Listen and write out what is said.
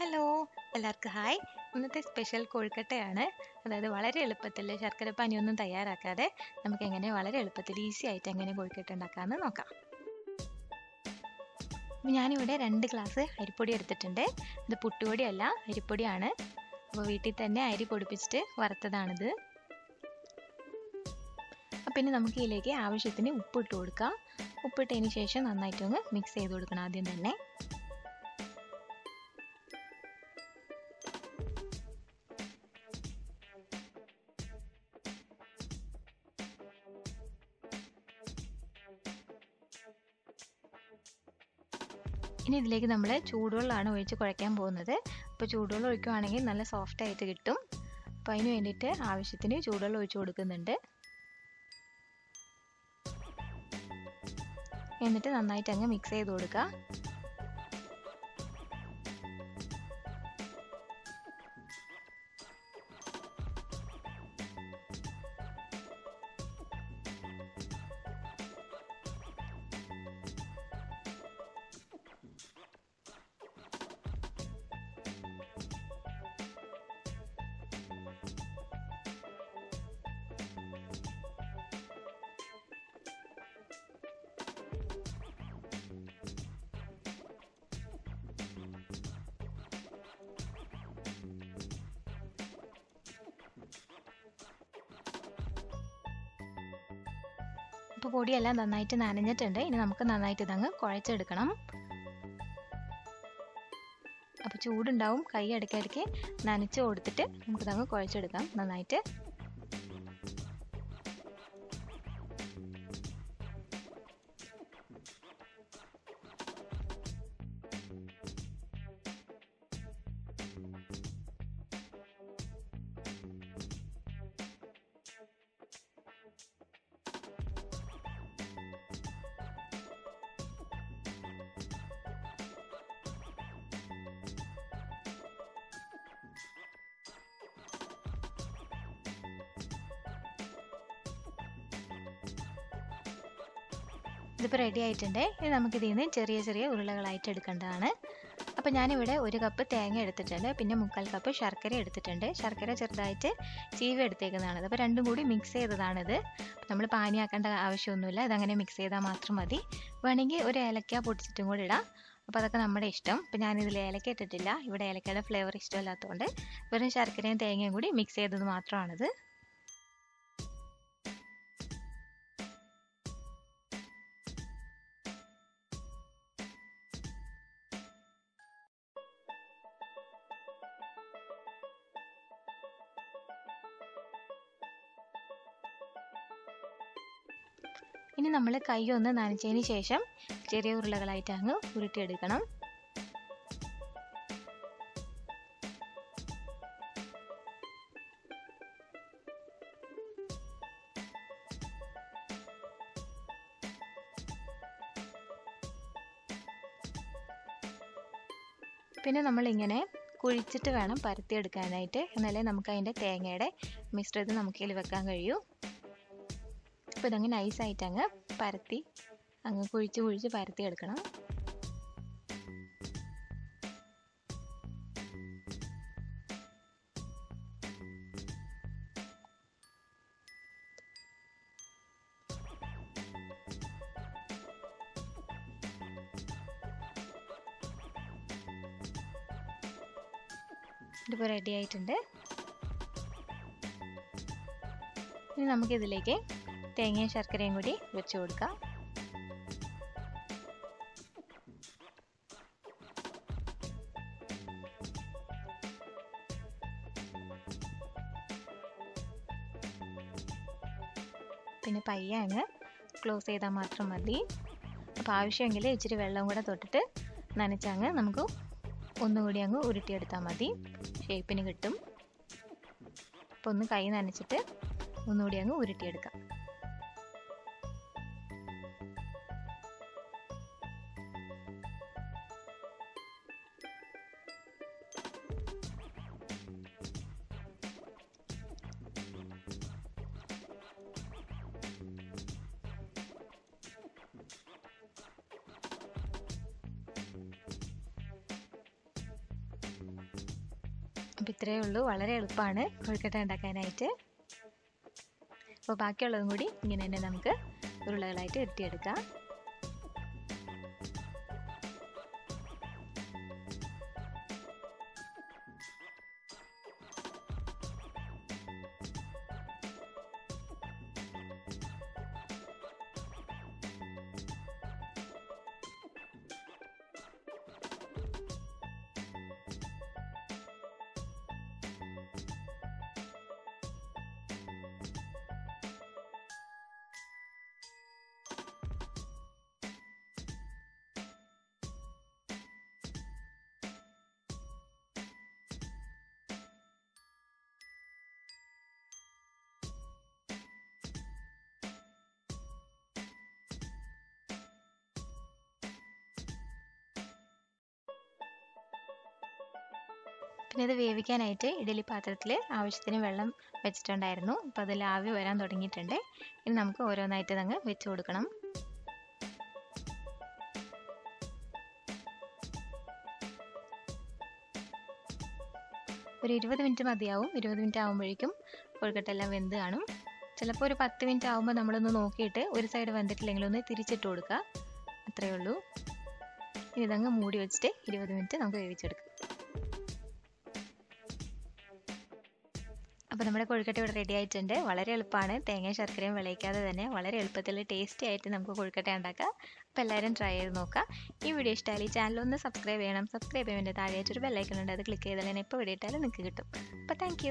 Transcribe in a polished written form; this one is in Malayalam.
ഹലോ, എല്ലാവർക്കും ഹായ്. ഇന്നത്തെ സ്പെഷ്യൽ കൊഴുക്കട്ടയാണ്. അതായത് വളരെ എളുപ്പത്തിൽ ശർക്കരപ്പാനിയൊന്നും തയ്യാറാക്കാതെ നമുക്ക് എങ്ങനെ വളരെ എളുപ്പത്തിൽ ഈസി ആയിട്ട് എങ്ങനെ കൊഴുക്കട്ട ഉണ്ടാക്കാമെന്ന് നോക്കാം. ഞാനിവിടെ 2 ഗ്ലാസ് അരിപ്പൊടി എടുത്തിട്ടുണ്ട്. ഇത് പുട്ടുപൊടിയല്ല, അരിപ്പൊടിയാണ്. അപ്പോൾ വീട്ടിൽ തന്നെ അരി പൊടിപ്പിച്ചിട്ട് വറുത്തതാണിത്. പിന്നെ നമുക്ക് ഇതിലേക്ക് ആവശ്യത്തിന് ഉപ്പിട്ട് കൊടുക്കാം. ഉപ്പിട്ടതിന് ശേഷം നന്നായിട്ടൊന്ന് മിക്സ് ചെയ്ത് കൊടുക്കണം ആദ്യം തന്നെ. ഇനി ഇതിലേക്ക് നമ്മൾ ചൂടുവെള്ളമാണ് ഒഴിച്ച് കുഴയ്ക്കാൻ പോകുന്നത്. അപ്പോൾ ചൂടുവെള്ളം ഒഴിക്കുകയാണെങ്കിൽ നല്ല സോഫ്റ്റ് ആയിട്ട് കിട്ടും. അപ്പോൾ അതിന് വേണ്ടിയിട്ട് ആവശ്യത്തിന് ചൂടുവെള്ളം ഒഴിച്ച് കൊടുക്കുന്നുണ്ട്. എന്നിട്ട് നന്നായിട്ട് അങ്ങ് മിക്സ് ചെയ്ത് കൊടുക്കുക. ഇപ്പോൾ പൊടിയെല്ലാം നന്നായിട്ട് നനഞ്ഞിട്ടുണ്ട്. ഇനി നമുക്ക് നന്നായിട്ട് ഇതങ്ങ് കുഴച്ചെടുക്കണം. അപ്പോൾ ചൂടുണ്ടാവും, കൈ ഇടയ്ക്കിടയ്ക്ക് നനച്ച് കൊടുത്തിട്ട് നമുക്കിതങ്ങ് കുഴച്ചെടുക്കാം നന്നായിട്ട്. ഇതിപ്പോൾ റെഡി ആയിട്ടുണ്ട്. ഇനി നമുക്കിതിൽ നിന്ന് ചെറിയ ചെറിയ ഉരുളകളായിട്ട് എടുക്കേണ്ടതാണ്. അപ്പോൾ ഞാനിവിടെ 1 കപ്പ് തേങ്ങ എടുത്തിട്ടുണ്ട്. പിന്നെ 3/4 കപ്പ് ശർക്കര എടുത്തിട്ടുണ്ട്. ശർക്കര ചെറുതായിട്ട് ചീവി എടുത്തേക്കുന്നതാണ്. അപ്പോൾ രണ്ടും കൂടി മിക്സ് ചെയ്തതാണിത്. നമ്മൾ പാനിയാക്കേണ്ട ആവശ്യമൊന്നുമില്ല. ഇതങ്ങനെ മിക്സ് ചെയ്താൽ മാത്രം മതി. വേണമെങ്കിൽ ഒരു ഏലക്ക പൊടിച്ചിട്ടും കൂടി ഇടാം. അപ്പോൾ അതൊക്കെ നമ്മുടെ ഇഷ്ടം. ഇപ്പോൾ ഞാനിതിൽ ഏലക്ക ഇട്ടിട്ടില്ല. ഇവിടെ ഏലക്കയുടെ ഫ്ലേവർ ഇഷ്ടമില്ലാത്തതുകൊണ്ട് വെറും ശർക്കരയും തേങ്ങയും കൂടി മിക്സ് ചെയ്തത് മാത്രമാണിത്. ഇനി നമ്മൾ കൈ ഒന്ന് നനച്ചതിന് ശേഷം ചെറിയ ഉരുളകളായിട്ട് അങ്ങ് ഉരുട്ടിയെടുക്കണം. പിന്നെ നമ്മളിങ്ങനെ കുഴിച്ചിട്ട് വേണം പരത്തിയെടുക്കാനായിട്ട്. എന്നാലേ നമുക്ക് അതിൻ്റെ തേങ്ങയുടെ മിശ്രിതം നമുക്കിതിൽ വെക്കാൻ കഴിയൂ. അപ്പോൾ ഇതങ്ങ് നൈസായിട്ട് അങ്ങ് പരത്തി അങ്ങ് കുഴിച്ച് പരത്തിയെടുക്കണം. ഇതിപ്പോൾ റെഡി ആയിട്ടുണ്ട്. ഇനി നമുക്കിതിലേക്ക് തേങ്ങയും ശർക്കരയും കൂടി വെച്ച് കൊടുക്കാം. പിന്നെ പയ്യെ അങ്ങ് ക്ലോസ് ചെയ്താൽ മാത്രം മതി. അപ്പോൾ ആവശ്യമെങ്കിൽ ഇച്ചിരി വെള്ളം കൂടെ തൊട്ടിട്ട് നനച്ചങ്ങ് നമുക്ക് ഒന്നുകൂടി അങ്ങ് ഉരുട്ടിയെടുത്താൽ മതി. ഷേപ്പിന് കിട്ടും. അപ്പോൾ ഒന്ന് കൈ നനച്ചിട്ട് ഒന്നുകൂടി അങ്ങ് ഉരുട്ടിയെടുക്കാം. അപ്പോൾ ഇത്രയേ ഉള്ളൂ, വളരെ എളുപ്പമാണ് കൊഴുക്കട്ട ഉണ്ടാക്കാനായിട്ട്. അപ്പോൾ ബാക്കിയുള്ളതും കൂടി ഇങ്ങനെ തന്നെ നമുക്ക് ഉരുളകളായിട്ട് ഉരുട്ടിയെടുക്കാം. പിന്നെ ഇത് വേവിക്കാനായിട്ട് ഇഡലി പാത്രത്തിൽ ആവശ്യത്തിന് വെള്ളം വെച്ചിട്ടുണ്ടായിരുന്നു. അപ്പോൾ അതിൽ ആവി വരാൻ തുടങ്ങിയിട്ടുണ്ട്. ഇനി നമുക്ക് ഓരോന്നായിട്ട് അങ്ങ് വെച്ച് കൊടുക്കണം. ഒരു 20 മിനിറ്റ് മതിയാവും. 20 മിനിറ്റ് ആകുമ്പോഴേക്കും കൊഴുക്കട്ട എല്ലാം വെന്ത് കാണും. ചിലപ്പോൾ ഒരു 10 മിനിറ്റ് ആകുമ്പോൾ നമ്മളൊന്ന് നോക്കിയിട്ട് ഒരു സൈഡ് വെന്തിട്ടില്ലെങ്കിൽ ഒന്ന് തിരിച്ചിട്ട് കൊടുക്കുക. അത്രയേ ഉള്ളൂ. ഇനി ഇതങ്ങ് മൂടി വെച്ചിട്ട് 20 മിനിറ്റ് നമുക്ക് വേവിച്ചെടുക്കാം. അപ്പോൾ നമ്മുടെ കൊഴുക്കട്ട ഇവിടെ റെഡി ആയിട്ടുണ്ട്. വളരെ എളുപ്പമാണ്. തേങ്ങയും ശർക്കരയും വിളയിക്കാതെ തന്നെ വളരെ എളുപ്പത്തിൽ ടേസ്റ്റി ആയിട്ട് നമുക്ക് കൊഴുക്കട്ട ഉണ്ടാക്കാം. അപ്പോൾ എല്ലാവരും ട്രൈ ചെയ്ത് നോക്കാം. ഈ വീഡിയോ ഇഷ്ടമായി ഈ ചാനൽ ഒന്ന് സബ്സ്ക്രൈബ് ചെയ്യണം. സബ്സ്ക്രൈബ് ചെയ്യുന്നതിൻ്റെ താഴെയായിട്ടൊരു ബെല്ലൈക്കൺ ഉണ്ട്. അത് ക്ലിക്ക് ചെയ്താൽ ഞാൻ എപ്പോൾ വീഡിയോ ഇട്ടാലും നിങ്ങൾക്ക് കിട്ടും. അപ്പോൾ താങ്ക്